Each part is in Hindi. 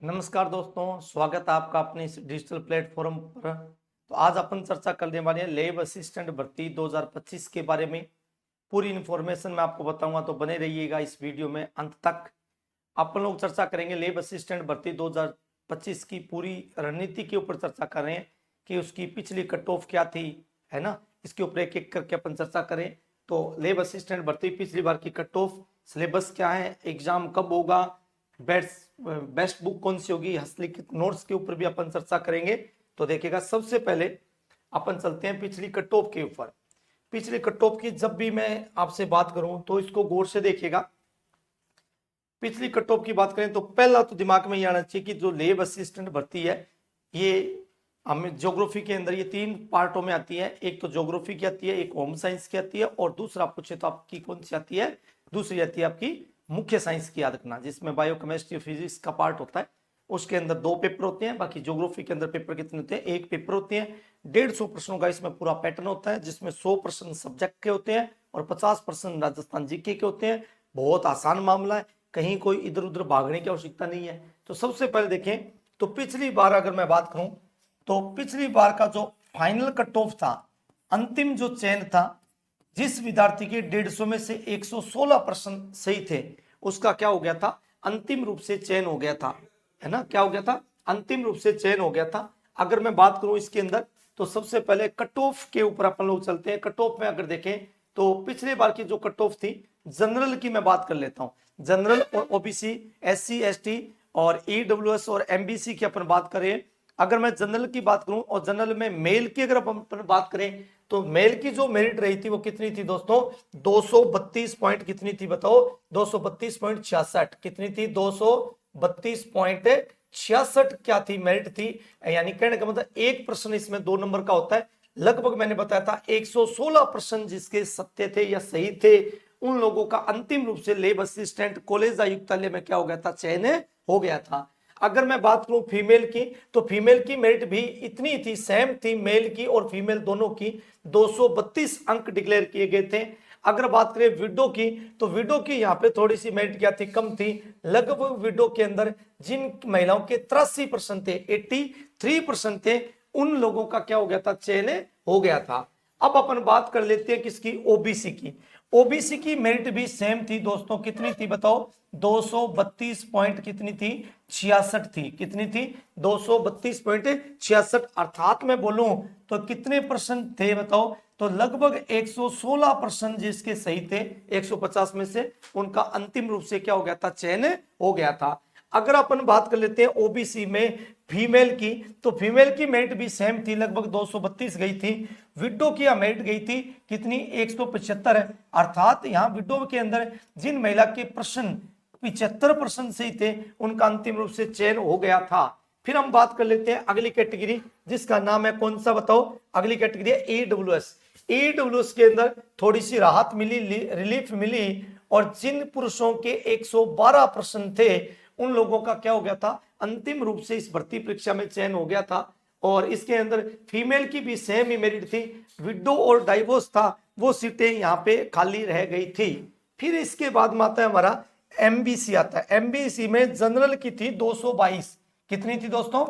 नमस्कार दोस्तों, स्वागत है आपका अपने इस डिजिटल प्लेटफॉर्म पर। तो आज अपन चर्चा करने वाले हैं लैब असिस्टेंट भर्ती 2025 के बारे में। पूरी इन्फॉर्मेशन मैं आपको बताऊंगा, तो बने रहिएगा इस वीडियो में अंत तक। अपन लोग चर्चा करेंगे लैब असिस्टेंट भर्ती 2025 की पूरी रणनीति के ऊपर चर्चा कर रहे हैं कि उसकी पिछली कट ऑफ क्या थी, है ना। इसके ऊपर एक एक करके अपन चर्चा करें। तो लैब असिस्टेंट भर्ती पिछली बार की कट ऑफ, सिलेबस क्या है, एग्जाम कब होगा, बेस्ट बुक कौन सी होगी, हस्तलिखित नोट्स के ऊपर भी अपन चर्चा करेंगे। तो देखिएगा, सबसे पहले अपन चलते हैं पिछली कट ऑफ के ऊपर। पिछली कट ऑफ की जब भी मैं आपसे बात करूं तो इसको गौर से देखिएगा। पिछली कट ऑफ की बात करें तो पहला तो दिमाग में ये आना चाहिए कि जो लैब असिस्टेंट भर्ती है ये हमें ज्योग्राफी के अंदर ये तीन पार्टों में आती है। एक तो ज्योग्राफी की आती है, एक होम साइंस की आती है, और दूसरा पूछे तो आपकी कौन सी आती है, दूसरी आती है आपकी मुख्य साइंस की याद रखना, जिसमें बायो केमिस्ट्री फिजिक्स का पार्ट होता है। उसके अंदर 2 पेपर होते हैं। बाकी ज्योग्राफी के अंदर पेपर कितने होते हैं, 1 पेपर होते हैं। 150 प्रश्नों का इसमें पूरा पैटर्न होता है, जिसमें 100 प्रश्न सब्जेक्ट के होते हैं और 50 प्रश्न राजस्थान जीके के होते हैं। बहुत आसान मामला है, कहीं कोई इधर उधर भागने की आवश्यकता नहीं है। तो सबसे पहले देखें तो पिछली बार अगर मैं बात करूं तो पिछली बार का जो फाइनल कट ऑफ था, अंतिम जो चयन था, जिस विद्यार्थी के 150 में से 116 प्रश्न सही थे, उसका क्या हो गया था, अंतिम रूप से चयन हो गया था, है ना। क्या हो गया था, अंतिम रूप से चयन हो गया था। अगर मैं बात करूं इसके अंदर तो सबसे पहले कट ऑफ के ऊपर अपन लोग चलते हैं। कट ऑफ में अगर देखें तो पिछले बार की जो कट ऑफ थी, जनरल की मैं बात कर लेता हूं। जनरल और ओबीसी, एससी एसटी और ईडब्ल्यूएस और एमबीसी की अपन बात करें। अगर मैं जनरल की बात करूं और जनरल में मेल की अगर अपन बात करें तो मेल की जो मेरिट रही थी वो कितनी थी दोस्तों, 232 पॉइंट कितनी थी बताओ, 232.66 कितनी थी, 232.66 क्या थी, मेरिट थी। यानी कहने का मतलब एक प्रश्न इसमें 2 नंबर का होता है। लगभग मैंने बताया था 116 प्रश्न जिसके सत्य थे या सही थे, उन लोगों का अंतिम रूप से लैब असिस्टेंट कॉलेज आयुक्तालय में क्या हो गया था, चयन हो गया था। अगर मैं बात करूं फीमेल की तो फीमेल की मेरिट भी इतनी थी, सेम थी, मेल की और फीमेल दोनों की 232 अंक डिक्लेयर किए गए थे। अगर बात करें विडो की तो विडो की यहाँ पे थोड़ी सी मेरिट क्या थी, कम थी। लगभग विडो के अंदर जिन महिलाओं के 83% थे, 83% थे, उन लोगों का क्या हो गया था, चयन हो गया था। अब अपन बात कर लेते हैं किसकी, ओबीसी की। ओबीसी की मेरिट भी सेम थी दोस्तों, कितनी थी बताओ, 232 पॉइंट कितनी थी, 66 थी। कितनी थी, 232.66। अर्थात मैं बोलूं तो कितने परसेंट थे बताओ, तो लगभग 116% जिसके सही थे 150 में से, उनका अंतिम रूप से क्या हो गया था, चयन हो गया था। अगर अपन बात कर लेते हैं ओबीसी में फीमेल की तो फीमेल की मेरिट भी सेम थी, लगभग 232 गई थी। विडो की मेरिट गई थी कितनी, 175 है। अर्थात यहाँ विडो के अंदर जिन महिला के प्रश्न 75% सही थे, उनका अंतिम रूप से चयन हो गया था। फिर हम बात कर लेते हैं अगली कैटेगरी, जिसका नाम है कौन सा बताओ, अगली कैटेगरी है ईडब्ल्यूएस। ईडब्ल्यूएस के अंदर थोड़ी सी राहत मिली, रिलीफ मिली, और जिन पुरुषों के 112 प्रश्न थे, उन लोगों का क्या हो गया था, अंतिम रूप से इस भर्ती परीक्षा में चयन हो गया था। और इसके अंदर फीमेल की भी सेम ही मेरिट थी, विडो और डाइवोर्स था, वो सीटें यहाँ पे खाली रह गई थी। फिर इसके बाद में आता है हमारा एमबीसी आता है। एमबीसी में जनरल की थी 222, कितनी थी दोस्तों,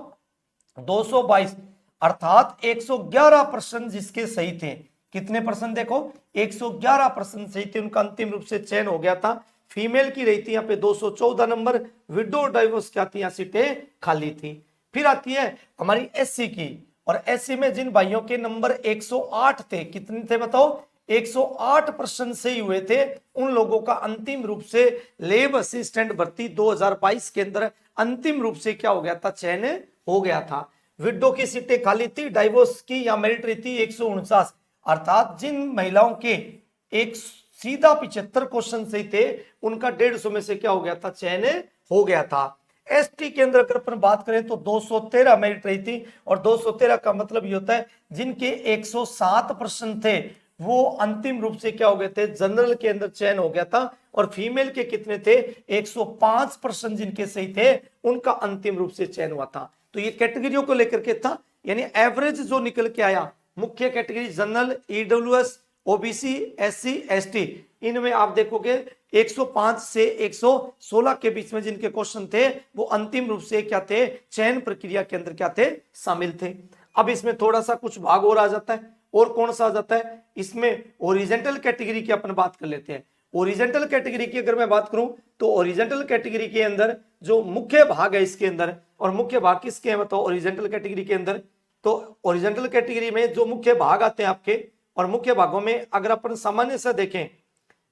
222। अर्थात 111% जिसके सही थे, कितने परसेंट देखो, 111% सही थे, उनका अंतिम रूप से चयन हो गया था। फीमेल की रही थी यहाँ पे 214 नंबर, विडो डाइवोर्स क्या थी, यहाँ सीटें खाली थी। फिर आती है हमारी एससी की, और एससी में जिन भाइयों के नंबर 108 थे, कितने थे बताओ, 108% सही हुए थे, उन लोगों का अंतिम रूप से लैब असिस्टेंट भर्ती 2022 के अंदर अंतिम रूप से क्या हो गया था, चयन हो गया था। विडो की सीटें खाली थी, डाइवोर्स की या मेरिट रही थी 149। अर्थात जिन महिलाओं के एक सीधा 75 क्वेश्चन सही थे, उनका 150 में से क्या हो गया था, चयन हो गया था। एसटी के अंदर अगर अपन बात करें तो 213 मेरिट रही थी, और 213 का मतलब ये होता है जिनके 107% थे, वो अंतिम रूप से क्या हो गए थे, जनरल के अंदर चयन हो गया था। और फीमेल के कितने थे, 105% जिनके सही थे, उनका अंतिम रूप से चयन हुआ था। तो ये कैटेगरियों को लेकर के था, यानी एवरेज जो निकल के आया, मुख्य category general, EWS, OBC, SC, ST, इनमें आप देखोगे 105 से 116 के बीच में जिनके क्वेश्चन थे वो अंतिम रूप से क्या थे, चयन प्रक्रिया के अंदर क्या थे, शामिल थे। अब इसमें थोड़ा सा कुछ भाग और आ जाता है, और कौन सा आ जाता है, इसमें ओरिजेंटल कैटेगरी की अपन बात कर लेते हैं। ओरिजेंटल कैटेगरी की अगर मैं बात करूं तो ओरिजेंटल कैटेगरी के अंदर जो मुख्य भाग है इसके अंदर, और मुख्य भाग किसके हैं बताओ ओरिजेंटल कैटेगरी के अंदर, तो ओरिजेंटल कैटेगरी में जो मुख्य भाग आते हैं आपके, और मुख्य भागों में अगर अपन सामान्य से देखें,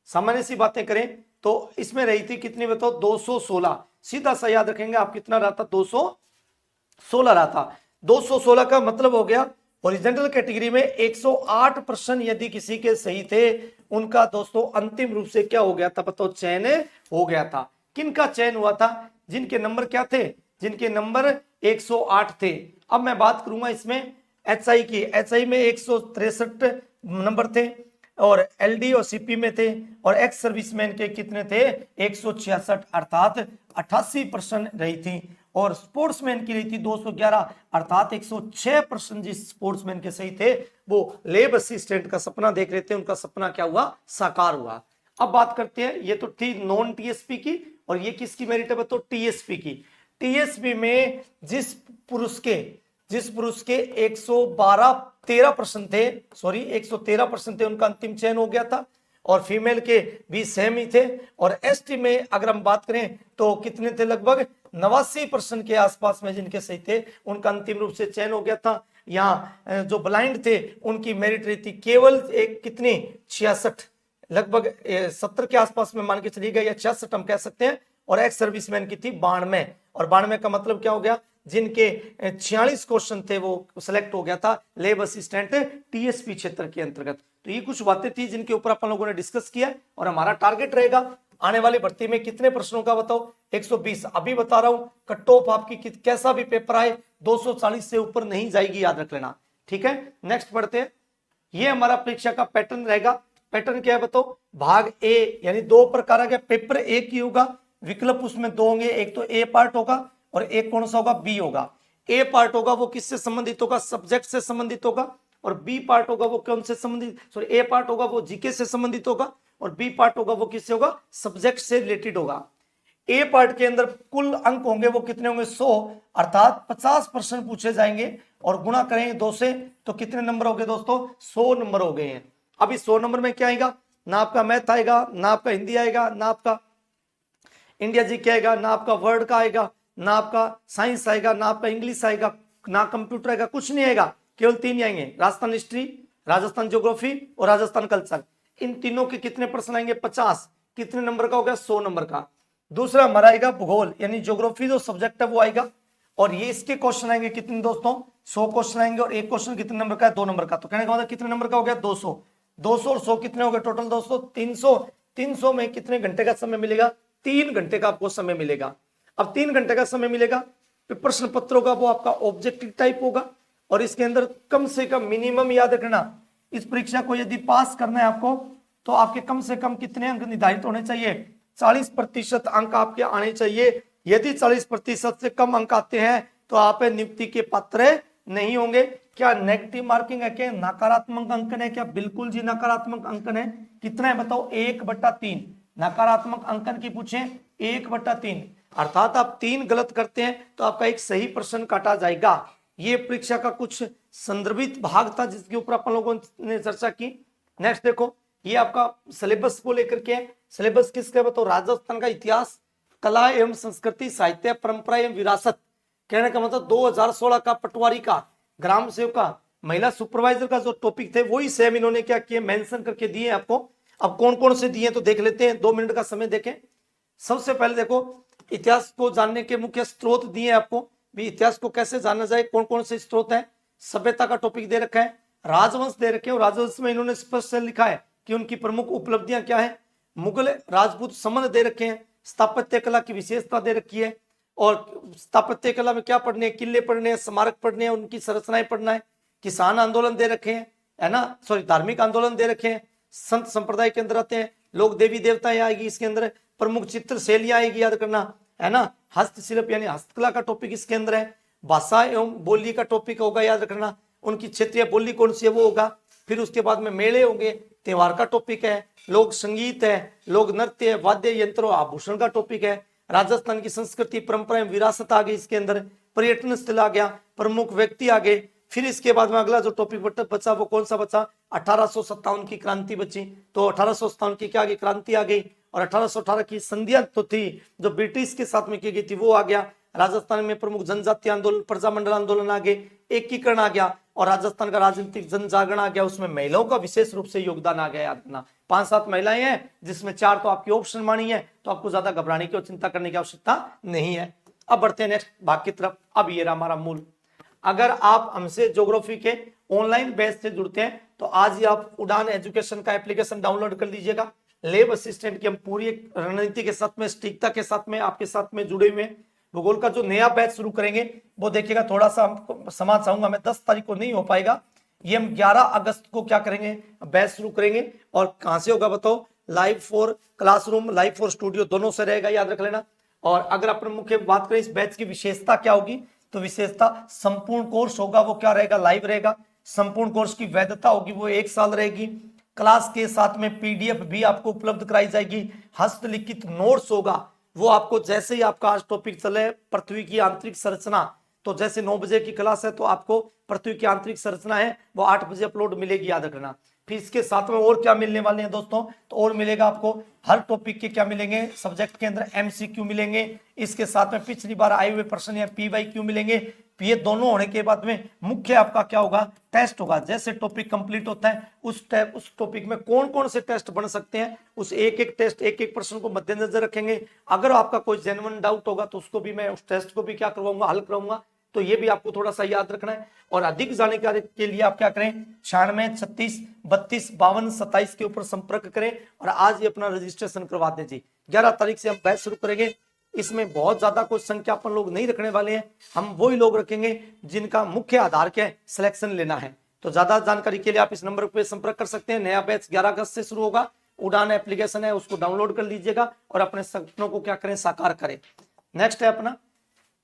सामान्य सी बातें करें तो इसमें रही थी कितनी बताओ 216, सीधा सा याद रखेंगे आप, कितना रहा था 216 रहा था। 216 का मतलब हो गया ओरिजेंटल कैटेगरी में 108 प्रश्न यदि किसी के सही थे, उनका दोस्तों अंतिम रूप से क्या हो गया था बताओ, चयन हो गया था। किनका चयन हुआ था, जिनके नंबर क्या थे, जिनके नंबर 108 थे। अब मैं बात करूंगा इसमें एचआई की, एचआई में 163 नंबर थे, और एलडी और सीपी में थे, और एक्स सर्विसमैन के कितने थे 166, अर्थात 88% रही थी। और स्पोर्ट्समैन की रही थी 211, अर्थात 106% जिस स्पोर्ट्समैन के सही थे वो लेब असिस्टेंट का सपना देख रहे थे, उनका सपना क्या हुआ, साकार हुआ। अब बात करते हैं, ये तो थी नॉन टीएसपी की, और ये किसकी मेरिट है तो टीएसपी की। टीएसपी में जिस पुरुष के 113% थे, सॉरी 113% थे, उनका अंतिम चयन हो गया था, और फीमेल के भी सेम ही थे। और एसटी में अगर हम बात करें तो कितने थे, लगभग 89% के आसपास में जिनके सही थे उनका अंतिम रूप से चयन हो गया था। यहाँ जो ब्लाइंड थे उनकी मेरिट रही थी केवल एक कितनी 66, लगभग 70 के आसपास में मान के चली गई, या 66 हम कह सकते हैं। और एक्स सर्विसमैन की थी 92, और 92 का मतलब क्या हो गया, जिनके 46 क्वेश्चन थे वो सिलेक्ट हो गया था लेब असिस्टेंट टीएसपी क्षेत्र के अंतर्गत। तो ये कुछ बातें थी जिनके ऊपर अपन लोगों ने डिस्कस किया, और हमारा टारगेट रहेगा आने वाली भर्ती में कितने प्रश्नों का बताओ 120। अभी बता रहा हूं कट ऑफ आपकी कैसा भी पेपर आए 240 से ऊपर नहीं जाएगी, याद रख लेना, ठीक है। नेक्स्ट बढ़ते हैं, ये हमारा परीक्षा का पैटर्न रहेगा। पैटर्न क्या है बताओ, भाग ए यानी 2 प्रकार का पेपर एक ही होगा, विकल्प उसमें 2 होंगे, एक तो ए पार्ट होगा और एक कौन सा होगा, बी होगा। ए पार्ट होगा वो किससे संबंधित होगा, सब्जेक्ट से संबंधित होगा, और बी पार्ट होगा वो कौन से संबंधित, सॉरी ए पार्ट होगा वो जीके से संबंधित होगा, और बी पार्ट होगा वो किससे होगा, सब्जेक्ट से रिलेटेड होगा। ए पार्ट के अंदर कुल अंक होंगे वो कितने होंगे 100, अर्थात 50% पूछे जाएंगे, और गुणा करेंगे 2 से तो कितने नंबर हो गए दोस्तों, 100 नंबर हो गए हैं। अब इस 100 नंबर में क्या आएगा, ना आपका मैथ आएगा, ना आपका हिंदी आएगा, ना आपका इंडिया जी क्या आएगा, ना आपका वर्ड का आएगा, ना आपका साइंस आएगा, ना आपका इंग्लिश आएगा, ना कंप्यूटर आएगा, कुछ नहीं आएगा, केवल 3 ही आएंगे, राजस्थान हिस्ट्री, राजस्थान ज्योग्राफी और राजस्थान कल्चर। इन तीनों के कितने प्रश्न आएंगे 50, कितने नंबर का हो गया 100 नंबर का। दूसरा हमारा आएगा भूगोल यानी ज्योग्राफी जो सब्जेक्ट है वो आएगा, और ये इसके क्वेश्चन आएंगे कितने दोस्तों 100 क्वेश्चन आएंगे, और एक क्वेश्चन कितने नंबर का है 2 नंबर का। तो कहने का मतलब कितने नंबर का हो गया 200, 200 और 100 कितने हो गए टोटल दोस्तों 300। 300 में कितने घंटे का समय मिलेगा, 3 घंटे का आपको समय मिलेगा। अब 3 घंटे का समय मिलेगा, प्रश्न पत्रों का वो आपका ऑब्जेक्टिव टाइप होगा, और इसके अंदर कम से कम मिनिमम याद रखना, इस परीक्षा को यदि पास करना है आपको तो आपके कम से कम कितने अंक निर्धारित होने चाहिए, 40% अंक आपके आने चाहिए। यदि 40% से कम अंक आते हैं तो आप नियुक्ति के पात्र नहीं होंगे। क्या नेगेटिव मार्किंग है, क्या नकारात्मक अंकन है, क्या बिल्कुल जी नकारात्मक अंकन है। कितना है बताओ 1/3, नकारात्मक अंकन की पूछे 1/3, अर्थात आप 3 गलत करते हैं तो आपका एक सही प्रश्न काटा जाएगा। ये परीक्षा का कुछ संदर्भित भाग था जिसके ऊपर अपन लोगों ने चर्चा की। नेक्स्ट देखो, ये आपका सिलेबस को लेकर के है। सिलेबस किसका बताओ, राजस्थान का इतिहास, कला एवं संस्कृति, साहित्य, परंपरा एवं विरासत। कहने का मतलब 2016 का पटवारी का, ग्राम सेवक का, महिला सुपरवाइजर का जो टॉपिक थे वही सेम इन्होंने क्या किए मेंशन करके दिए आपको। अब कौन कौन से दिए तो देख लेते हैं, 2 मिनट का समय देखें। सबसे पहले देखो इतिहास को जानने के मुख्य स्रोत दिए आपको, भी इतिहास को कैसे जाना जाए, कौन कौन से स्रोत है। सभ्यता का टॉपिक दे रखा है, राजवंश दे रखे हैं, और राजवंश में इन्होंने स्पष्ट से लिखा है कि उनकी प्रमुख उपलब्धियां क्या है। मुगल राजपूत संबंध दे रखे हैं, स्थापत्य कला की विशेषता दे रखी है, और स्थापत्य कला में क्या पढ़ने हैं, किले पढ़ने हैं, स्मारक पढ़ने हैं, उनकी संरचनाएं पढ़ना है। किसान आंदोलन दे रखे हैं, है ना, सॉरी धार्मिक आंदोलन दे रखे हैं, संत संप्रदाय के अंदर आते हैं, लोग देवी देवताएं आएगी इसके अंदर, प्रमुख चित्र शैलियां आएगी याद करना, है ना, हस्तशिल्प यानी हस्तकला का टॉपिक इसके अंदर है, भाषा एवं बोली का टॉपिक होगा याद रखना, उनकी क्षेत्रीय बोली कौन सी है वो होगा। फिर उसके बाद में मेले होंगे, त्योहार का टॉपिक है, लोक संगीत है, लोक नृत्य, वाद्य यंत्रों आभूषण का टॉपिक है, राजस्थान की संस्कृति परंपराएं विरासत आ गई इसके अंदर, पर्यटन स्थल आ गया, प्रमुख व्यक्ति आ गए। फिर इसके बाद में अगला जो टॉपिक बचा वो कौन सा बचा, 1857 की क्रांति बची। तो 1857 की क्या आ गई, क्रांति आ गई। और 1818 की संधियां तो थी जो ब्रिटिश के साथ में की गई थी वो आ गया। राजस्थान में प्रमुख जनजातीय आंदोलन, प्रजामंडल आंदोलन आ गए, एकीकरण आ गया, और राजस्थान का राजनीतिक जन जागरण आ गया। उसमें महिलाओं का विशेष रूप से योगदान आ गया। याद रखना 5-7 महिलाएं हैं जिसमें 4 तो आपकी ऑप्शन मानी है, तो आपको ज्यादा घबराने की और चिंता करने की आवश्यकता नहीं है। अब बढ़ते हैं नेक्स्ट भाग की तरफ। अब ये रहा हमारा मूल। अगर आप हमसे ज्योग्राफी के ऑनलाइन बैच से जुड़ते हैं तो आज ही आप उड़ान एजुकेशन का एप्लीकेशन डाउनलोड कर लीजिएगा। लैब असिस्टेंट की हम पूरी एक रणनीति के साथ में, सटीकता के साथ में आपके साथ में जुड़े हुए हैं। भूगोल का जो नया बैच शुरू करेंगे वो देखिएगा, थोड़ा सा हमको समाज चाहूंगा मैं, 10 तारीख को नहीं हो पाएगा, ये हम 11 अगस्त को क्या करेंगे, बैच शुरू करेंगे। और कहां से होगा बताओ, live for classroom, live for studio दोनों से रहेगा, याद रख लेना। और अगर अपन मुख्य बात करें इस बैच की विशेषता क्या होगी, तो विशेषता संपूर्ण कोर्स होगा वो क्या रहेगा, लाइव रहेगा। संपूर्ण कोर्स की वैधता होगी वो 1 साल रहेगी। क्लास के साथ में पीडीएफ भी आपको उपलब्ध कराई जाएगी। हस्तलिखित नोट्स होगा वो आपको, जैसे ही आपका आज टॉपिक चले पृथ्वी की आंतरिक संरचना, तो जैसे 9 बजे की क्लास है तो आपको पृथ्वी की आंतरिक संरचना है वो 8 बजे अपलोड मिलेगी, याद रखना। फिर इसके साथ में और क्या मिलने वाले हैं दोस्तों, तो और मिलेगा आपको हर टॉपिक के क्या मिलेंगे, सब्जेक्ट के अंदर एमसीक्यू मिलेंगे। इसके साथ में पिछली बार आए हुए प्रश्न या पीवाईक्यू मिलेंगे। ये दोनों होने के बाद में मुख्य आपका क्या होगा, टेस्ट होगा। जैसे टॉपिक कंप्लीट होता है उस टॉपिक में कौन कौन से टेस्ट बन सकते हैं, उस एक एक टेस्ट, एक एक प्रश्न को मद्देनजर रखेंगे। अगर आपका कोई जेन्युइन डाउट होगा तो उसको भी मैं, उस टेस्ट को भी क्या करवाऊंगा, हल कराऊंगा। तो ये भी आपको थोड़ा सा याद रखना है। और अधिक जानकारी के लिए आप क्या करें, 96 36 32 52 27 के ऊपर संपर्क करें और आज ही अपना रजिस्ट्रेशन करवा दीजिए। 11 तारीख से हम बैच शुरू करेंगे। इसमें बहुत ज्यादा कोई संख्या अपन लोग नहीं रखने वाले हैं, हम वही लोग रखेंगे जिनका मुख्य आधार क्या है, सिलेक्शन लेना है। तो ज्यादा जानकारी के लिए आप इस नंबर पर संपर्क कर सकते हैं। नया बैच 11 अगस्त से शुरू होगा। उड़ान एप्लीकेशन है उसको डाउनलोड कर लीजिएगा और अपने सपनों को क्या करें, साकार करें। नेक्स्ट है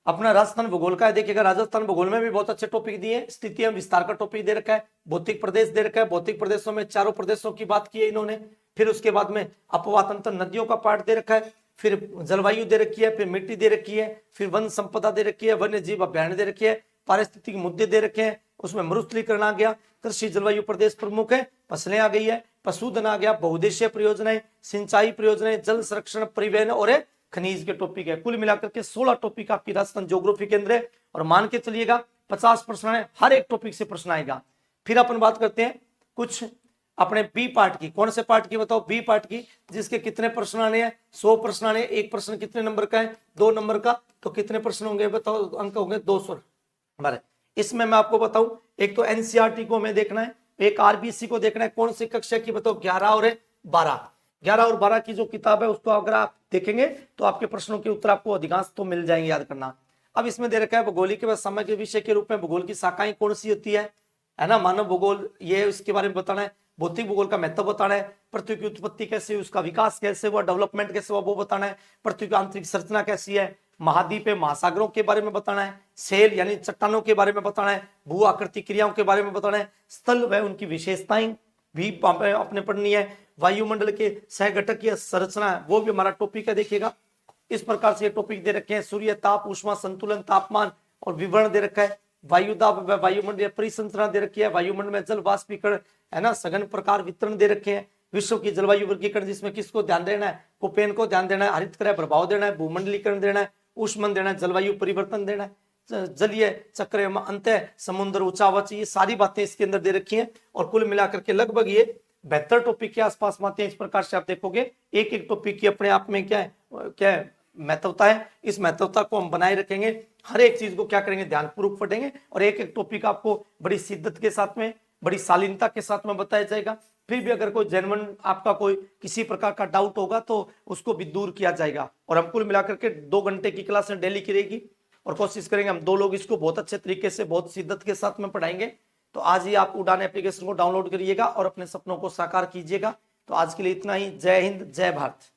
अपना राजस्थान भूगोल का है। देखिएगा राजस्थान भूगोल में भी बहुत अच्छे टॉपिक दिए। स्थिति एवं विस्तार का टॉपिक दे रखा है, भौतिक प्रदेश दे रखा है, भौतिक प्रदेशों में 4 प्रदेशों की बात की है इन्होंने। फिर उसके बाद में अपवातंत्र नदियों का पार्ट दे रखा है, फिर जलवायु दे रखी है, फिर मिट्टी दे रखी है, फिर वन संपदा दे रखी है, वन्य जीव अभ्यारण्य दे रखी है, पारिस्थितिक मुद्दे दे रखे हैं, उसमें मरुस्थलीकरण आ गया, कृषि जलवायु प्रदेश प्रमुख है, फसलें आ गई है, पशुधन आ गया, बहुउद्देशीय परियोजनाएं, सिंचाई परियोजनाएं, जल संरक्षण, परिवहन और खनिज के टॉपिक है। कुल मिलाकर के 16 टॉपिक आपकी राजस्थान ज्योग्राफी के अंदर है। और मान के चलिएगा 50 प्रश्न है, हर एक टॉपिक से प्रश्न आएगा। फिर अपन बात करते हैं कुछ अपने बी पार्ट की। कौन से पार्ट की बताओ, बी पार्ट की, जिसके कितने प्रश्न आने हैं, 100 प्रश्न आने। एक प्रश्न कितने नंबर का है, 2 नंबर का, तो कितने प्रश्न होंगे बताओ, अंक होंगे 200 हमारे। इसमें मैं आपको बताऊं, एक तो एनसीईआरटी को हमें देखना है, एक आरबीसी को देखना है। कौन सी कक्षा की बताओ, 11 और 12। 11 और 12 की जो किताब है उसको अगर आप देखेंगे तो आपके प्रश्नों के उत्तर आपको अधिकांश तो मिल जाएंगे, याद करना। अब इसमें दे रखा है भूगोलिक व सामाजिक विषय के रूप में भूगोल की शाखाएं कौन सी होती है ना। मानव भूगोल, ये उसके बारे में बताना है। भौतिक भूगोल का महत्व बताना है। पृथ्वी की उत्पत्ति कैसे, उसका विकास कैसे हुआ, डेवलपमेंट कैसे हुआ वो बताना है। पृथ्वी की आंतरिक संरचना कैसी है, महाद्वीप महासागरों के बारे में बताना है। सेल यानी चट्टानों के बारे में बताना है। भू आकृति क्रियाओं के बारे में बताना है। स्थल व उनकी विशेषताएं भी अपने पढ़नी है। वायुमंडल के सहघटकीय संरचना है वो भी हमारा टॉपिक है, देखिएगा। इस प्रकार से टॉपिक दे रखे हैं। सूर्य ताप, ऊष्मा संतुलन, तापमान और विवरण दे रखा है। वायुदाब व वायुमंडलीय परिसंरचना दे रखी है। वायुमंडल में जल वाष्पीकरण है ना, सघन प्रकार वितरण दे रखे हैं। विश्व की जलवायु वर्गीकरण, जिसमें किसको ध्यान देना है, कोपेन को ध्यान देना है। हरितक्रय प्रभाव देना है, भूमंडलीकरण देना है, ऊष्मन देना है, जलवायु परिवर्तन देना है, जलीय चक्र अंत समुद्र ऊंचावच, ये सारी बातें इसके अंदर दे रखी हैं। और कुल मिलाकर के लगभग ये 72 टॉपिक के आसपास आते हैं। इस प्रकार से आप देखोगे एक एक टॉपिक की अपने आप में क्या है महत्वता है। इस महत्वता को हम बनाए रखेंगे। हर एक चीज को क्या करेंगे, ध्यानपूर्वक पढ़ेंगे और एक एक टॉपिक आपको बड़ी शिद्दत के साथ में, बड़ी शालीनता के साथ में बताया जाएगा। फिर भी अगर कोई जेन्युइन आपका कोई किसी प्रकार का डाउट होगा तो उसको भी दूर किया जाएगा। और हम कुल मिलाकर के 2 घंटे की क्लास डेली की रहेगी और कोशिश करेंगे हम 2 लोग इसको बहुत अच्छे तरीके से, बहुत शिद्दत के साथ में पढ़ाएंगे। तो आज ही आप उड़ान एप्लीकेशन को डाउनलोड करिएगा और अपने सपनों को साकार कीजिएगा। तो आज के लिए इतना ही। जय हिंद, जय भारत।